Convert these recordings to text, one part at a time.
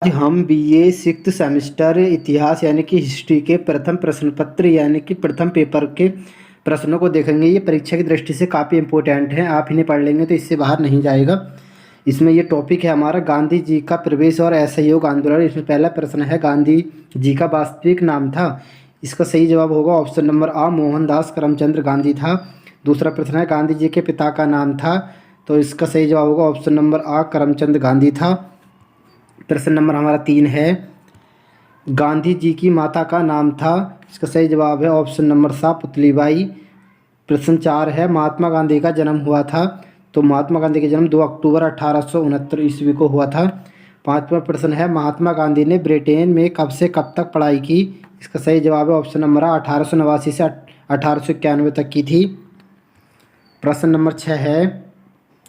हम BA sixth semester इतिहास यानी कि हिस्ट्री के प्रथम प्रश्न पत्र यानी कि प्रथम पेपर के प्रश्नों को देखेंगे। ये परीक्षा की दृष्टि से काफ़ी इंपॉर्टेंट हैं, आप इन्हें पढ़ लेंगे तो इससे बाहर नहीं जाएगा। इसमें ये टॉपिक है हमारा गांधी जी का प्रवेश और असहयोग आंदोलन। इसमें पहला प्रश्न है गांधी जी का वास्तविक नाम था। इसका सही जवाब होगा ऑप्शन नंबर आ मोहनदास करमचंद गांधी था। दूसरा प्रश्न है गांधी जी के पिता का नाम था, तो इसका सही जवाब होगा ऑप्शन नंबर आ करमचंद गांधी था। प्रश्न नंबर हमारा 3 है गांधी जी की माता का नाम था। इसका सही जवाब है ऑप्शन नंबर सा पुतलीबाई। प्रश्न 4 है महात्मा गांधी का जन्म हुआ था, तो महात्मा गांधी का जन्म 2 अक्टूबर 1869 ईस्वी को हुआ था। 5वां प्रश्न है महात्मा गांधी ने ब्रिटेन में कब से कब तक पढ़ाई की। इसका सही जवाब है ऑप्शन नंबर 1889 से 1891 तक की थी। प्रश्न नंबर 6 है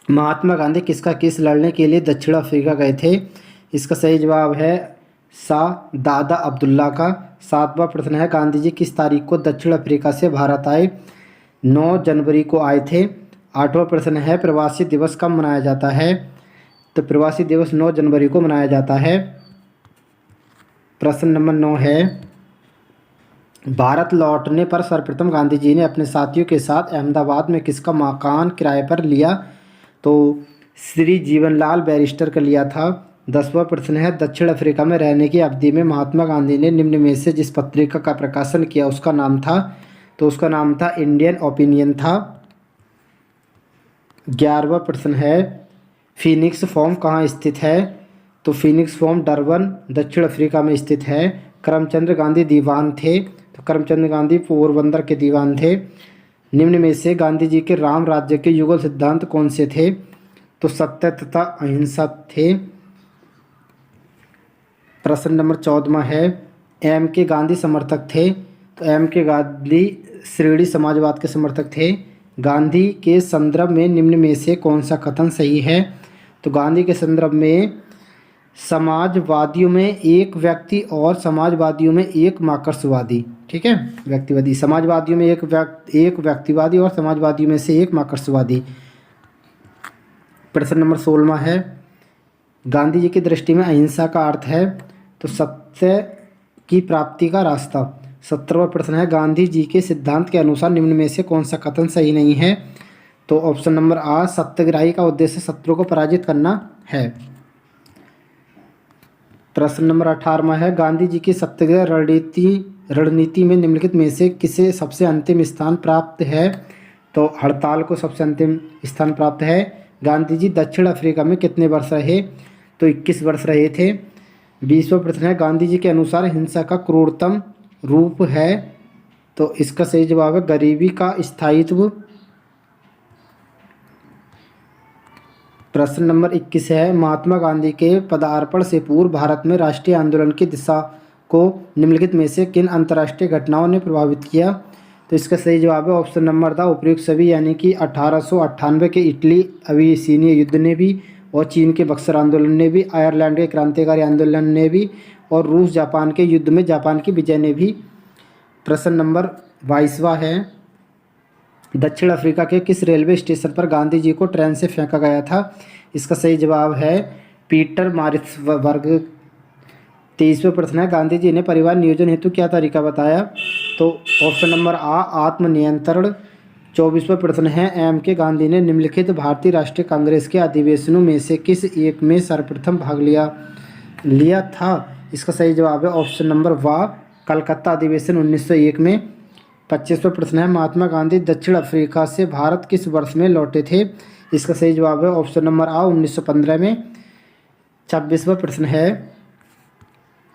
महात्मा गांधी किसका केस लड़ने के लिए दक्षिण अफ्रीका गए थे। इसका सही जवाब है सा दादा अब्दुल्ला का। 7वां प्रश्न है गांधी जी किस तारीख को दक्षिण अफ्रीका से भारत आए। 9 जनवरी को आए थे। 8वां प्रश्न है प्रवासी दिवस कब मनाया जाता है, तो प्रवासी दिवस 9 जनवरी को मनाया जाता है। प्रश्न नंबर 9 है भारत लौटने पर सर्वप्रथम गांधी जी ने अपने साथियों के साथ अहमदाबाद में किसका मकान किराए पर लिया, तो श्री जीवनलाल बैरिस्टर का लिया था। 10वां प्रश्न है दक्षिण अफ्रीका में रहने की अवधि में महात्मा गांधी ने निम्न में से जिस पत्रिका का प्रकाशन किया उसका नाम था, तो उसका नाम था इंडियन ओपिनियन था। 11वां प्रश्न है फीनिक्स फॉर्म कहाँ स्थित है, तो फीनिक्स फॉर्म डरबन दक्षिण अफ्रीका में स्थित है। करमचंद गांधी दीवान थे, तो करमचंद गांधी पोरबंदर के दीवान थे। निम्न में से गांधी जी के राम राज्य के युगल सिद्धांत कौन से थे, तो सत्य तथा अहिंसा थे। प्रश्न नंबर 14 है एम के गांधी समर्थक थे, तो एम के गांधी श्रेणी समाजवाद के समर्थक थे। गांधी के संदर्भ में निम्न में से कौन सा कथन सही है, तो गांधी के संदर्भ में समाजवादियों में एक व्यक्ति और समाजवादियों में एक मार्क्सवादी, ठीक है, व्यक्तिवादी, समाजवादियों में एक व्यक्तिवादी और समाजवादियों में से एक मार्क्सवादी। प्रश्न नंबर 16 है गांधी जी की दृष्टि में अहिंसा का अर्थ है, तो सत्य की प्राप्ति का रास्ता। 17वां प्रश्न है गांधी जी के सिद्धांत के अनुसार निम्न में से कौन सा कथन सही नहीं है, तो ऑप्शन नंबर आ सत्याग्रही का उद्देश्य शत्रु को पराजित करना है। प्रश्न नंबर 18 है गांधी जी की सत्याग्रह रणनीति में निम्नलिखित में से किसे सबसे अंतिम स्थान प्राप्त है, तो हड़ताल को सबसे अंतिम स्थान प्राप्त है। गांधी जी दक्षिण अफ्रीका में कितने वर्ष रहे, तो 21 वर्ष रहे थे। 20वां प्रश्न है गांधी जी के अनुसार हिंसा का क्रूरतम रूप है, तो इसका सही जवाब है गरीबी का स्थायित्व। प्रश्न नंबर 21 है महात्मा गांधी के पदार्पण से पूर्व भारत में राष्ट्रीय आंदोलन की दिशा को निम्नलिखित में से किन अंतर्राष्ट्रीय घटनाओं ने प्रभावित किया, तो इसका सही जवाब है ऑप्शन नंबर था उपयुक्त सभी, यानी कि 1898 के इटली अबिसिनिया युद्ध ने भी, और चीन के बक्सर आंदोलन ने भी, आयरलैंड के क्रांतिकारी आंदोलन ने भी, और रूस जापान के युद्ध में जापान की विजय ने भी। प्रश्न नंबर 22वां है दक्षिण अफ्रीका के किस रेलवे स्टेशन पर गांधी जी को ट्रेन से फेंका गया था। इसका सही जवाब है पीटर मारिट्सबर्ग। 23वां प्रश्न है गांधी जी ने परिवार नियोजन हेतु क्या तरीका बताया, तो ऑप्शन नंबर आ आत्मनियंत्रण। 24वां प्रश्न है एम के गांधी ने निम्नलिखित भारतीय राष्ट्रीय कांग्रेस के अधिवेशनों में से किस एक में सर्वप्रथम भाग लिया था। इसका सही जवाब है ऑप्शन नंबर वाह कलकत्ता अधिवेशन 1901 में। 25वां प्रश्न है महात्मा गांधी दक्षिण अफ्रीका से भारत किस वर्ष में लौटे थे। इसका सही जवाब है ऑप्शन नंबर आ 1915 में। 26वां प्रश्न है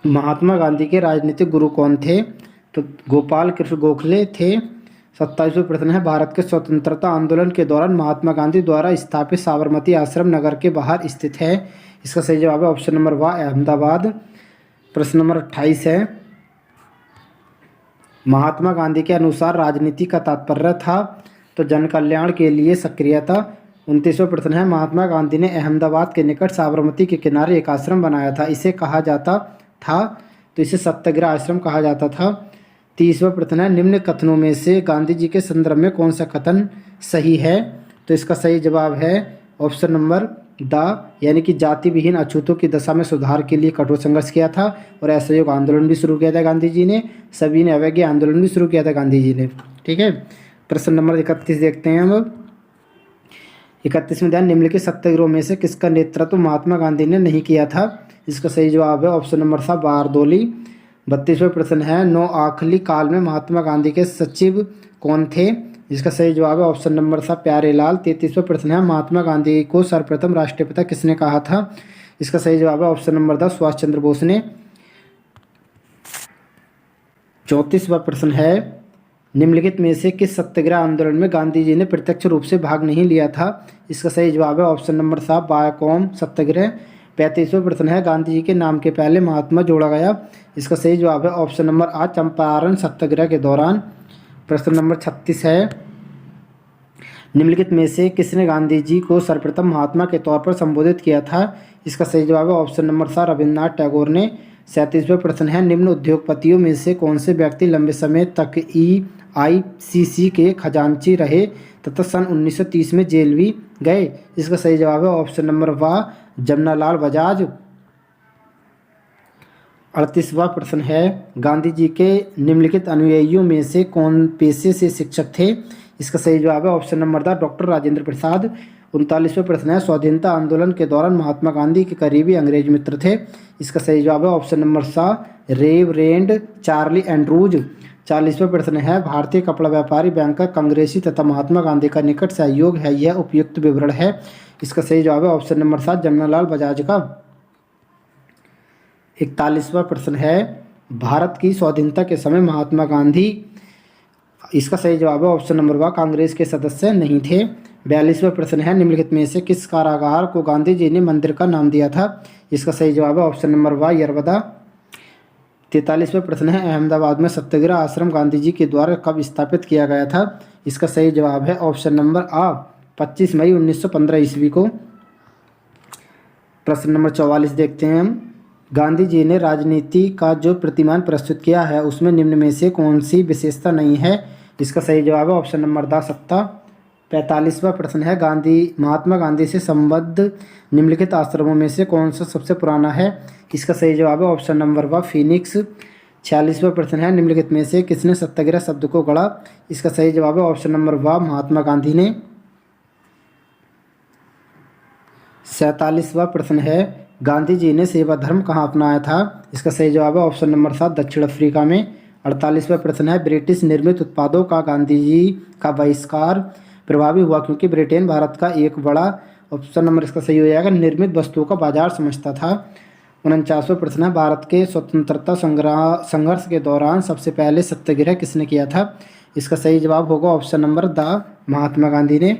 महात्मा गांधी के राजनीतिक गुरु कौन थे, तो गोपाल कृष्ण गोखले थे। 27वां प्रश्न है भारत के स्वतंत्रता आंदोलन के दौरान महात्मा गांधी द्वारा स्थापित साबरमती आश्रम नगर के बाहर स्थित है। इसका सही जवाब है ऑप्शन नंबर वाह अहमदाबाद। प्रश्न नंबर 28 है महात्मा गांधी के अनुसार राजनीति का तात्पर्य था, तो जन कल्याण के लिए सक्रियता। 29वां प्रश्न है महात्मा गांधी ने अहमदाबाद के निकट साबरमती के किनारे एक आश्रम बनाया था, इसे कहा जाता था, तो इसे सत्याग्रह आश्रम कहा जाता था। 30वां प्रश्न है निम्न कथनों में से गांधी जी के संदर्भ में कौन सा कथन सही है, तो इसका सही जवाब है ऑप्शन नंबर द यानी कि जाति विहीन अछूतों की दशा में सुधार के लिए कठोर संघर्ष किया था और असहयोग आंदोलन भी शुरू किया था गांधी जी ने। सविनय अवज्ञा आंदोलन भी शुरू किया था गांधी जी ने। ठीक है, प्रश्न नंबर 31 देखते हैं हम। 31 में ध्यान, निम्नलिखित सत्याग्रह में से किसका नेतृत्व महात्मा गांधी ने नहीं किया था? इसका सही जवाब है ऑप्शन नंबर सा बारदोली। 32वां प्रश्न है, नोआखली काल में महात्मा गांधी के सचिव कौन थे? इसका सही जवाब है ऑप्शन नंबर सा प्यारेलाल। 33वां प्रश्न है, महात्मा गांधी को सर्वप्रथम राष्ट्रपिता किसने कहा था? इसका सही जवाब है option number the Subhash Chandra Bose ने। 34वां प्रश्न है, निम्नलिखित में से किस सत्याग्रह आंदोलन में गांधी जी ने प्रत्यक्ष रूप से भाग नहीं लिया था? इसका सही जवाब है ऑप्शन नंबर सा बायकॉम सत्याग्रह। 35वां प्रश्न है, गांधी जी के नाम के पहले महात्मा जोड़ा गया? इसका सही जवाब है ऑप्शन नंबर आ चंपारण सत्याग्रह के दौरान। प्रश्न नंबर 36 है, निम्नलिखित में से किसने गांधी जी को सर्वप्रथम महात्मा के तौर पर संबोधित किया था? इसका सही जवाब है ऑप्शन नंबर सा रविन्द्रनाथ टैगोर ने। 37वां प्रश्न है, निम्न उद्योगपतियों में से कौन से व्यक्ति लंबे समय तक EICC के खजांची रहे तथा सन 1930 में जेल भी गए? इसका सही जवाब है ऑप्शन नंबर वा जमनालाल बजाज। 38वां प्रश्न है, गांधी जी के निम्नलिखित अनुयायियों में से कौन पेशे से शिक्षक थे? इसका सही जवाब है option number the doctor Rajendra Prasad. 39वां प्रश्न है, स्वाधीनता आंदोलन के दौरान महात्मा गांधी के करीबी अंग्रेज मित्र थे? इसका सही जवाब है ऑप्शन नंबर सा रेवरेंड चार्ली एंड्रूज। 40वां प्रश्न है, भारतीय कपड़ा व्यापारी बैंकर कांग्रेसी तथा महात्मा गांधी का निकट सहयोग है, यह उपयुक्त विवरण है? इसका सही जवाब है ऑप्शन नंबर 7 जमनालाल बजाज का। 41वां प्रश्न है, भारत की स्वाधीनता के समय महात्मा गांधी, इसका सही जवाब है ऑप्शन नंबर वा कांग्रेस के सदस्य नहीं थे। 42वां प्रश्न है, निम्नलिखित में से किस कारागार को गांधी जी ने मंदिर का नाम दिया था? इसका सही जवाब है ऑप्शन नंबर वा यरवदा। 43वां प्रश्न है, अहमदाबाद में सत्याग्रह आश्रम गांधी जी के द्वारा कब स्थापित किया गया था? इसका सही जवाब है ऑप्शन नंबर आ 25 मई 1915 ईस्वी को। प्रश्न नंबर 44 देखते हैं हम। गांधी जी ने राजनीति का जो प्रतिमान प्रस्तुत किया है उसमें निम्न में से कौन सी विशेषता नहीं है? इसका सही जवाब है ऑप्शन नंबर द सत्ता। 45वां प्रश्न है, महात्मा गांधी से संबद्ध निम्नलिखित आश्रमों में से कौन सा सबसे पुराना है? इसका सही जवाब है ऑप्शन नंबर व फिनिक्स। 46वां प्रश्न है, निम्नलिखित में से किसने सत्याग्रह शब्द को गढ़ा? इसका सही जवाब है ऑप्शन नंबर व महात्मा गांधी ने। 47वां प्रश्न है, गांधी जी ने सेवा धर्म कहाँ अपनाया था? इसका सही जवाब है ऑप्शन नंबर 7 दक्षिण अफ्रीका में। 48वां प्रश्न है, ब्रिटिश निर्मित उत्पादों का गांधी जी का बहिष्कार प्रभावी हुआ क्योंकि ब्रिटेन भारत का एक बड़ा, ऑप्शन नंबर इसका सही हो जाएगा, निर्मित वस्तुओं का बाजार समझता था। 49वां प्रश्न है, भारत के स्वतंत्रता संघर्ष के दौरान सबसे पहले सत्याग्रह किसने किया था? इसका सही जवाब होगा option number the Mahatma Gandhi ने।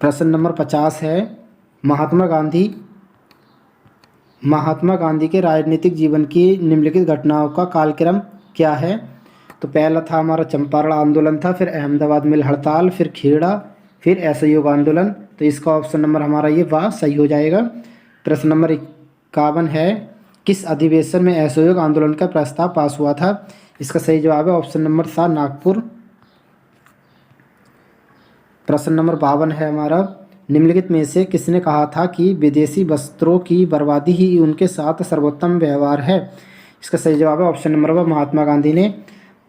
प्रश्न नंबर 50 है, महात्मा गांधी के राजनीतिक जीवन की निम्नलिखित घटनाओं का कालक्रम क्या है? तो पहला था हमारा चंपारण आंदोलन था, फिर अहमदाबाद मिल हड़ताल, फिर खेड़ा, फिर असहयोग आंदोलन। तो इसका ऑप्शन नंबर हमारा ये वाह सही हो जाएगा। प्रश्न नंबर 51 है, किस अधिवेशन में असहयोग आंदोलन का प्रस्ताव पास हुआ था? इसका सही जवाब है ऑप्शन नंबर 7 नागपुर। प्रश्न नंबर 52 है हमारा, निम्नलिखित में से किसने कहा था कि विदेशी वस्त्रों की बर्बादी ही उनके साथ सर्वोत्तम व्यवहार है? इसका सही जवाब है ऑप्शन नंबर 1 महात्मा गांधी ने।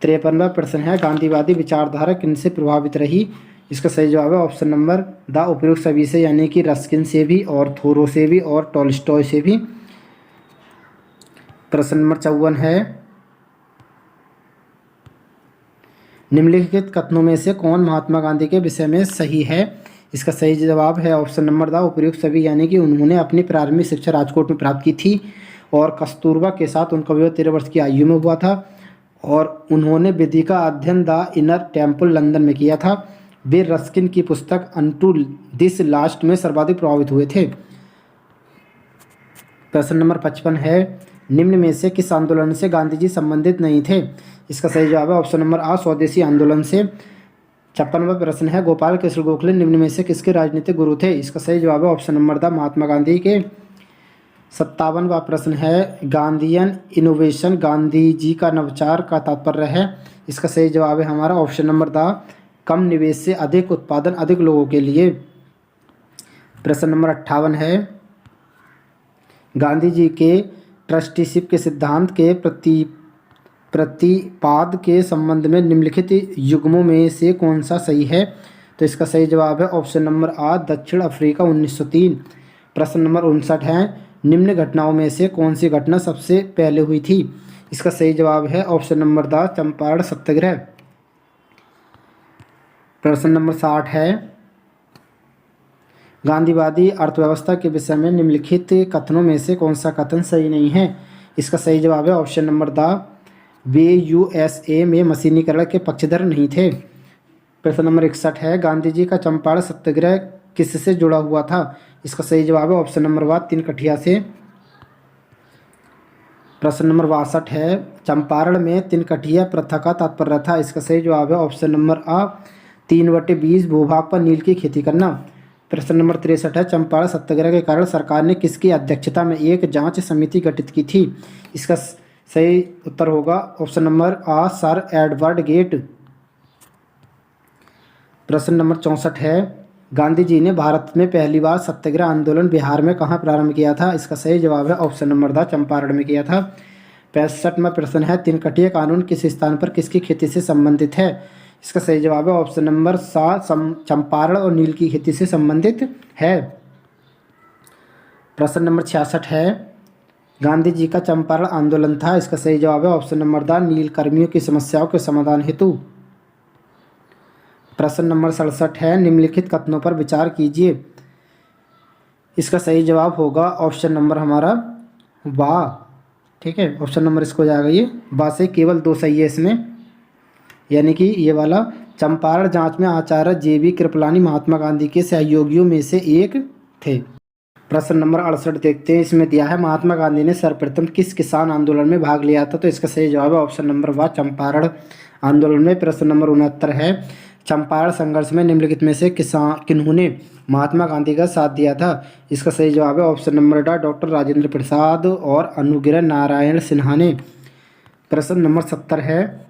53वां प्रश्न है, गांधीवादी विचारधारा किनसे प्रभावित रही? इसका सही जवाब है ऑप्शन नंबर द उपयुक्त सभी से, यानी कि रस्किन से भी और थोरो से भी और टॉलस्टॉय से भी। प्रश्न नंबर 54 है, निम्नलिखित कथनों में से कौन महात्मा गांधी के विषय में सही है? इसका सही जवाब है ऑप्शन नंबर द उपयुक्त सभी, यानी कि उन्होंने अपनी प्रारंभिक शिक्षा राजकोट में प्राप्त की थी और कस्तूरबा के साथ उनका विवाह 13 वर्ष की आयु में हुआ था और उन्होंने विधि का अध्ययन द इनर टेम्पल लंदन में किया था। वे रस्किन की पुस्तक अनटू दिस लास्ट में सर्वाधिक प्रभावित हुए थे। प्रश्न नंबर 55 है, निम्न में से किस आंदोलन से गांधी जी संबंधित नहीं थे? इसका सही जवाब है ऑप्शन नंबर आ स्वदेशी आंदोलन से। 56वां प्रश्न है, गोपाल कृष्ण गोखले निम्न में से किसके राजनीतिक गुरु थे? इसका सही जवाब है option number the Mahatma Gandhi के। 57वां प्रश्न है, गांधीयन इनोवेशन गांधी जी का नवाचार का तात्पर्य है? इसका सही जवाब है हमारा ऑप्शन नंबर द कम निवेश से अधिक उत्पादन अधिक लोगों के लिए। प्रश्न नंबर 58 है, गांधी जी के ट्रस्टीशिप के सिद्धांत के प्रतिपाद के संबंध में निम्नलिखित युग्मों में से कौन सा सही है? तो इसका सही जवाब है ऑप्शन नंबर आ, दक्षिण अफ्रीका 1903। प्रश्न नंबर 59 है, निम्न घटनाओं में से कौन सी घटना सबसे पहले हुई थी? इसका सही जवाब है ऑप्शन नंबर द चंपारण सत्याग्रह। प्रश्न नंबर 60 है, गांधीवादी अर्थव्यवस्था के विषय में निम्नलिखित कथनों में से कौन सा कथन सही नहीं है? इसका सही जवाब है option number the, way USA में मशीनीकरण के पक्षधर नहीं थे। प्रश्न नंबर 61 है, गांधी जी का चंपारण सत्याग्रह किससे जुड़ा हुआ था? इसका सही जवाब है ऑप्शन नंबर व, तिनकठिया से। प्रश्न नंबर 62 है, चंपारण में तिनकठिया प्रथा का तात्पर्य था। इसका सही जवाब है ऑप्शन नंबर आ, 3/20 भूभाग पर नील की खेती करना। प्रश्न नंबर 63 है, चंपारण सत्याग्रह के कारण सरकार ने किसकी अध्यक्षता में एक जांच समिति गठित की थी? इसका सही उत्तर होगा ऑप्शन नंबर आ, सर एडवर्ड गेट। प्रश्न नंबर 64 है, गांधी जी ने भारत में पहली बार सत्याग्रह आंदोलन बिहार में कहाँ प्रारंभ किया था? इसका सही जवाब है ऑप्शन नंबर द, चंपारण में किया था। 65वां प्रश्न है, तिनकठिया कानून किस स्थान पर किसकी खेती से संबंधित है? इसका सही जवाब है ऑप्शन नंबर सा, चंपारण और नील की खेती से संबंधित है। प्रश्न नंबर 66 है, गांधी जी का चंपारण आंदोलन था। इसका सही जवाब है ऑप्शन नंबर द, नील कर्मियों की समस्याओं के समाधान हेतु। प्रश्न नंबर 67 है, निम्नलिखित कथनों पर विचार कीजिए। इसका सही जवाब होगा ऑप्शन नंबर हमारा वाह। ठीक है, ऑप्शन नंबर इसको जाएगा ये वाह से, केवल 2 सही है इसमें, यानी कि ये वाला। चंपारण जांच में आचार्य JB कृपलानी महात्मा गांधी के सहयोगियों में से एक थे। प्रश्न नंबर 68 देखते हैं, इसमें दिया है, महात्मा गांधी ने सर्वप्रथम किस किसान आंदोलन में भाग लिया था? तो इसका सही जवाब है ऑप्शन नंबर व, चंपारण आंदोलन में। प्रश्न नंबर 69 है, चंपारण संघर्ष में निम्नलिखित में से किन्होंने महात्मा गांधी का साथ दिया था? इसका सही जवाब है ऑप्शन नंबर ड, डॉक्टर राजेंद्र प्रसाद और अनुग्रह नारायण सिन्हा ने। प्रश्न नंबर 70 है,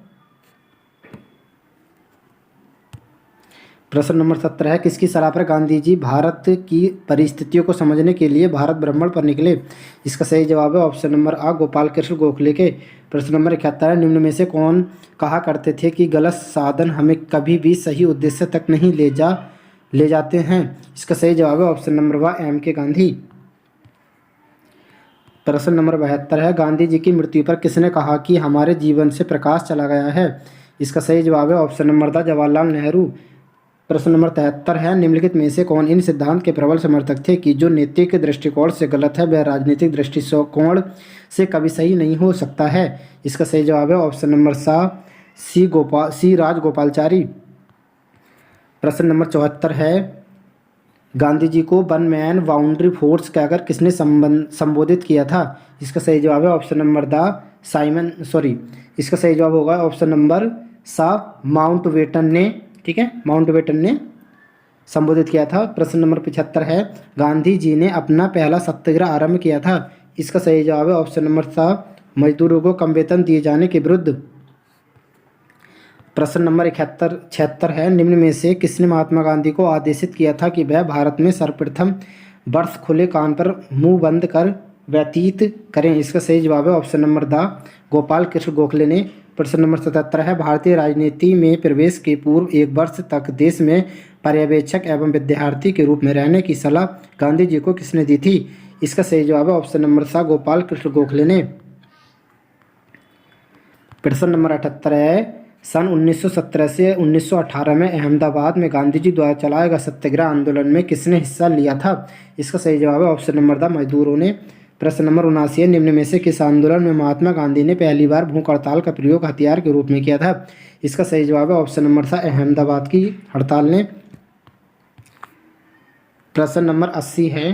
प्रश्न नंबर 70 है, किसकी सलाह पर गांधी जी भारत की परिस्थितियों को समझने के लिए भारत भ्रमण पर निकले? इसका सही जवाब है ऑप्शन नंबर आ, गोपाल कृष्ण गोखले के। प्रश्न नंबर 71 है, निम्न में से कौन कहा करते थे कि गलत साधन हमें कभी भी सही उद्देश्य तक नहीं ले जाते हैं? इसका सही जवाब है ऑप्शन नंबर व, M.K. गांधी। प्रश्न नंबर 72 है, गांधी जी की मृत्यु पर किसने कहा कि हमारे जीवन से प्रकाश चला गया है? इसका सही जवाब है option number the, Jawaharlal Nehru. प्रश्न नंबर 73 है, निम्नलिखित में से कौन इन सिद्धांत के प्रबल समर्थक थे कि जो नैतिक दृष्टिकोण से गलत है वह राजनीतिक दृष्टिकोण से कभी सही नहीं हो सकता है? इसका सही जवाब है ऑप्शन नंबर सा, सी राजगोपालचारी। प्रश्न नंबर 74 है, गांधी जी को वन मैन बाउंड्री फोर्स कहकर किसने संबोधित किया था? इसका सही जवाब है ऑप्शन नंबर द, इसका सही जवाब होगा ऑप्शन नंबर सा, माउंटबेटन ने। ठीक है, माउंटबेटन ने संबोधित किया था। प्रश्न नंबर 75 है, गांधी जी ने अपना पहला सत्याग्रह आरंभ किया था? इसका सही जवाब है ऑप्शन नंबर सा, मजदूरों को कम वेतन दिए जाने के विरुद्ध। प्रश्न नंबर 76 है, निम्न में से किसने महात्मा गांधी को आदेशित किया था कि वह भारत में सर्वप्रथम वर्ष खुले कान पर मुंह बंद कर व्यतीत करें? इसका सही जवाब है option number the, Gopal Krishna Gokhale ने। प्रश्न नंबर 77 है, भारतीय राजनीति में प्रवेश के पूर्व 1 वर्ष तक देश में पर्यवेक्षक एवं विद्यार्थी के रूप में रहने की सलाह गांधी जी को किसने दी थी? इसका सही जवाब है ऑप्शन नंबर सा, गोपाल कृष्ण गोखले ने। प्रश्न नंबर 78 है, सन 1917 से 1918 में अहमदाबाद में गांधी जी द्वारा चलाए गए सत्याग्रह आंदोलन में किसने हिस्सा लिया था? इसका सही जवाब है ऑप्शन नंबर द, मजदूरों ने। प्रश्न नंबर 79 है, निम्न में से किस आंदोलन में महात्मा गांधी ने पहली बार भूख हड़ताल का प्रयोग हथियार के रूप में किया था? इसका सही जवाब है ऑप्शन नंबर सा, अहमदाबाद की हड़ताल ने। प्रश्न नंबर 80 है,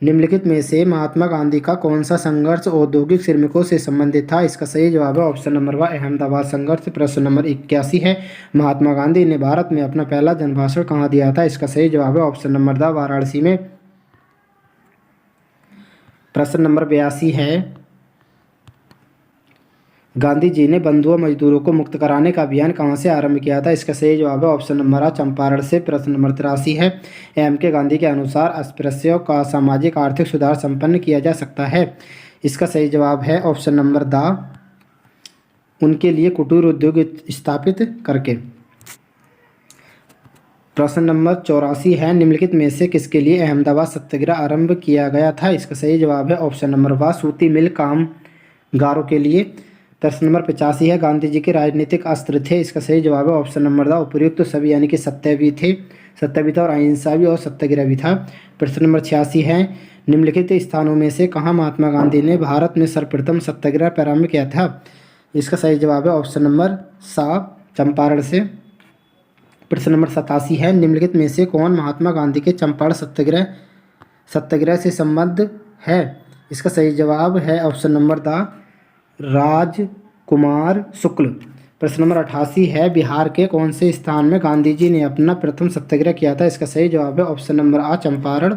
निम्नलिखित में से महात्मा गांधी का कौन सा संघर्ष औद्योगिक श्रमिकों से संबंधित था? इसका सही जवाब है ऑप्शन नंबर व, अहमदाबाद संघर्ष। प्रश्न नंबर 81 है, महात्मा गांधी ने भारत में अपना पहला जनभाषण कहाँ दिया था? इसका सही जवाब है ऑप्शन नंबर द, वाराणसी में। प्रश्न नंबर 82 है, गांधी जी ने बंधुआ मजदूरों को मुक्त कराने का अभियान कहाँ से आरंभ किया था? इसका सही जवाब है ऑप्शन नंबर आ चंपारण से। प्रश्न नंबर 83 है, एम के गांधी के अनुसार अस्पृश्यों का सामाजिक आर्थिक सुधार संपन्न किया जा सकता है। इसका सही जवाब है ऑप्शन नंबर द, उनके लिए कुटीर उद्योग स्थापित करके। प्रश्न नंबर 84 है, निम्नलिखित में से किसके लिए अहमदाबाद सत्याग्रह आरंभ किया गया था? इसका सही जवाब है ऑप्शन नंबर व, सूती मिल कामगारों के लिए। प्रश्न नंबर 85 है, गांधी जी के राजनीतिक अस्त्र थे? इसका सही जवाब है ऑप्शन नंबर द, उपर्युक्त तो सभी, यानी कि सत्य भी थे, सत्य भी था और अहिंसा भी और सत्याग्रह भी था। प्रश्न नंबर 86 है, निम्नलिखित स्थानों में से कहाँ महात्मा गांधी ने भारत में सर्वप्रथम सत्याग्रह प्रारंभ किया था? इसका सही जवाब है ऑप्शन नंबर सा, चंपारण से। प्रश्न नंबर 87 है, निम्नलिखित में से कौन महात्मा गांधी के चंपारण सत्याग्रह से संबद्ध है? इसका सही जवाब है ऑप्शन नंबर द, राजकुमार शुक्ल। प्रश्न नंबर 88 है, बिहार के कौन से स्थान में गांधी जी ने अपना प्रथम सत्याग्रह किया था? इसका सही जवाब है ऑप्शन नंबर आ, चंपारण।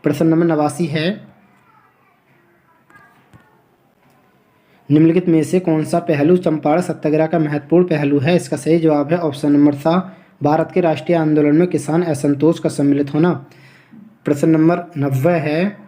प्रश्न नंबर 89 है, निम्नलिखित में से कौन सा पहलू चंपारण सत्याग्रह का महत्वपूर्ण पहलू है? इसका सही जवाब है ऑप्शन नंबर सा, भारत के राष्ट्रीय आंदोलन में किसान असंतोष का सम्मिलित होना। प्रश्न नंबर 90 है,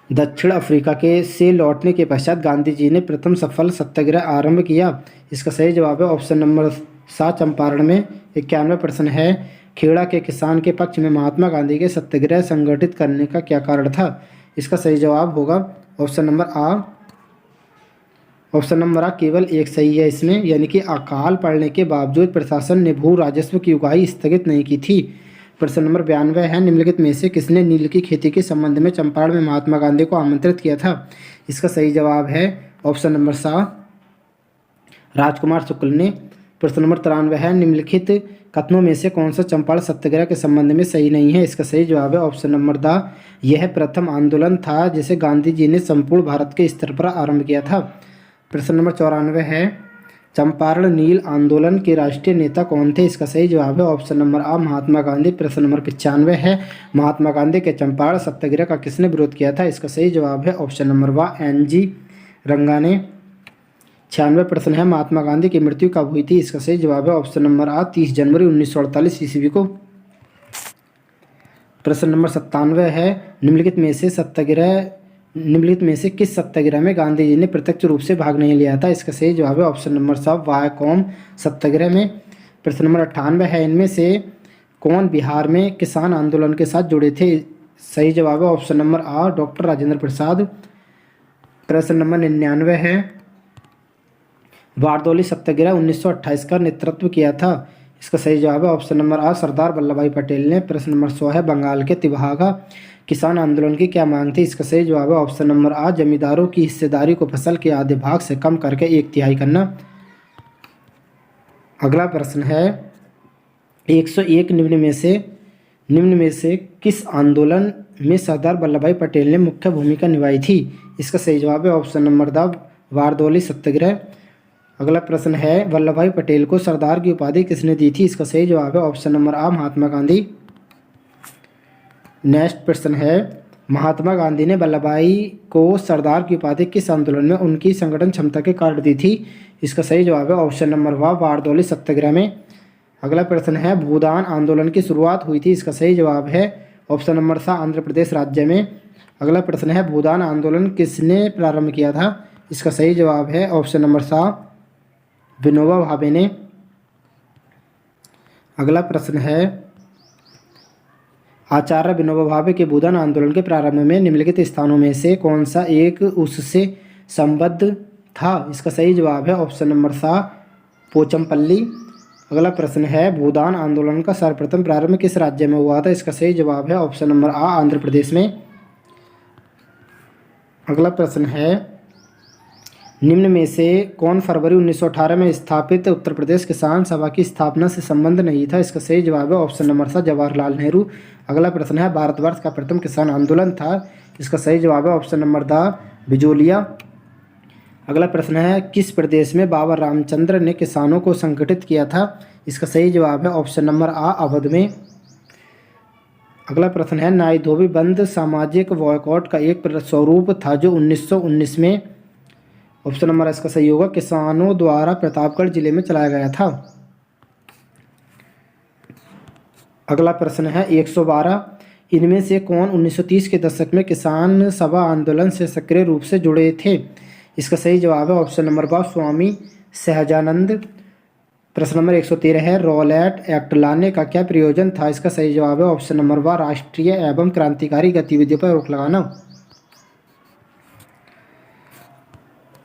दक्षिण अफ्रीका से लौटने के पश्चात गांधी जी ने प्रथम सफल सत्याग्रह आरंभ किया। इसका सही जवाब है ऑप्शन नंबर सा, चंपारण में। 91 प्रश्न है, खेड़ा के किसान के पक्ष में महात्मा गांधी के सत्याग्रह संगठित करने का क्या कारण था? इसका सही जवाब होगा ऑप्शन नंबर आ। ऑप्शन नंबर आ केवल एक सही है इसमें, यानी कि अकाल पड़ने के बावजूद प्रशासन ने भू राजस्व की उगाही स्थगित नहीं की थी। प्रश्न नंबर 92 है, निम्नलिखित में से किसने नील की खेती के संबंध में चंपारण में महात्मा गांधी को आमंत्रित किया था? इसका सही जवाब है ऑप्शन नंबर सा, राजकुमार शुक्ल ने। प्रश्न नंबर 93 है, निम्नलिखित कथनों में से कौन सा चंपारण सत्याग्रह के संबंध में सही नहीं है? इसका सही जवाब है ऑप्शन नंबर द, यह प्रथम आंदोलन था जिसे गांधी जी ने संपूर्ण भारत के स्तर पर आरंभ किया था। प्रश्न नंबर 94 है, चंपारण नील आंदोलन के राष्ट्रीय नेता कौन थे? इसका सही जवाब है ऑप्शन नंबर आ, महात्मा गांधी। प्रश्न नंबर 95 है, महात्मा गांधी के चंपारण सत्याग्रह का किसने विरोध किया था? इसका सही जवाब है ऑप्शन नंबर व, एन.जी. रंगा ने। 96 प्रश्न है, महात्मा गांधी की मृत्यु कब हुई थी? इसका सही जवाब है ऑप्शन नंबर आ, 30 जनवरी 1948 ईस्वी को। प्रश्न नंबर 97 है, निम्नलिखित में से किस सत्याग्रह में गांधी जी ने प्रत्यक्ष रूप से भाग नहीं लिया था? इसका सही जवाब है ऑप्शन नंबर सा, वायकॉम सत्याग्रह में। प्रश्न नंबर 98 है, इनमें से कौन बिहार में किसान आंदोलन के साथ जुड़े थे? सही जवाब है ऑप्शन नंबर आ, डॉक्टर राजेंद्र प्रसाद। प्रश्न नंबर 99 है, बारदौली सत्याग्रह 1928 का नेतृत्व किया था? इसका सही जवाब है ऑप्शन नंबर आ, सरदार वल्लभ भाई पटेल ने। प्रश्न नंबर 100 है, बंगाल के तिभागा किसान आंदोलन की क्या मांग थी? इसका सही जवाब है ऑप्शन नंबर आ, जमींदारों की हिस्सेदारी को फसल के आधे भाग से कम करके 1/3 करना। अगला प्रश्न है, 101 निम्न में से किस आंदोलन में सरदार वल्लभ भाई पटेल ने मुख्य भूमिका निभाई थी? इसका सही जवाब है ऑप्शन नंबर द, बारदौली सत्याग्रह। अगला प्रश्न है, वल्लभ भाई पटेल को सरदार की उपाधि किसने दी थी? इसका सही जवाब है ऑप्शन नंबर आ, महात्मा गांधी। नेक्स्ट प्रश्न है, महात्मा गांधी ने वल्लभ भाई को सरदार की उपाधि किस आंदोलन में उनकी संगठन क्षमता के कारण दी थी? इसका सही जवाब है ऑप्शन नंबर व, बारदौली सत्याग्रह में। अगला प्रश्न है, भूदान आंदोलन की शुरुआत हुई थी? इसका सही जवाब है ऑप्शन नंबर सा, आंध्र प्रदेश राज्य में। अगला प्रश्न है, भूदान आंदोलन किसने प्रारंभ किया था? इसका सही जवाब है ऑप्शन नंबर सा, विनोबा भावे ने। अगला प्रश्न है, आचार्य विनोबा भावे के भूदान आंदोलन के प्रारंभ में निम्नलिखित स्थानों में से कौन सा एक उससे संबद्ध था? इसका सही जवाब है ऑप्शन नंबर सा, पोचमपल्ली। अगला प्रश्न है, भूदान आंदोलन का सर्वप्रथम प्रारंभ किस राज्य में हुआ था? इसका सही जवाब है ऑप्शन नंबर आ, आंध्र प्रदेश में। अगला प्रश्न है, निम्न में से कौन फरवरी 1918 में स्थापित उत्तर प्रदेश किसान सभा की स्थापना से संबंध नहीं था? इसका सही जवाब है ऑप्शन नंबर सा, जवाहरलाल नेहरू। अगला प्रश्न है, भारतवर्ष का प्रथम किसान आंदोलन था? इसका सही जवाब है ऑप्शन नंबर द, बिजोलिया। अगला प्रश्न है, किस प्रदेश में बाबा रामचंद्र ने किसानों को संगठित किया था? इसका सही जवाब है ऑप्शन नंबर आ, अवध में। अगला प्रश्न है, नाई धोबी बंद सामाजिक बॉयकॉट का एक स्वरूप था जो 1919 में ऑप्शन नंबर इसका सही होगा, किसानों द्वारा प्रतापगढ़ जिले में चलाया गया था। अगला प्रश्न है 112, इनमें से कौन 1930 के दशक में किसान सभा आंदोलन से सक्रिय रूप से जुड़े थे? इसका सही जवाब है ऑप्शन नंबर बा, स्वामी सहजानंद। प्रश्न नंबर 113 है, रॉलेट एक्ट लाने का क्या प्रयोजन था? इसका सही जवाब है ऑप्शन नंबर बा, राष्ट्रीय एवं क्रांतिकारी गतिविधियों पर रोक लगाना।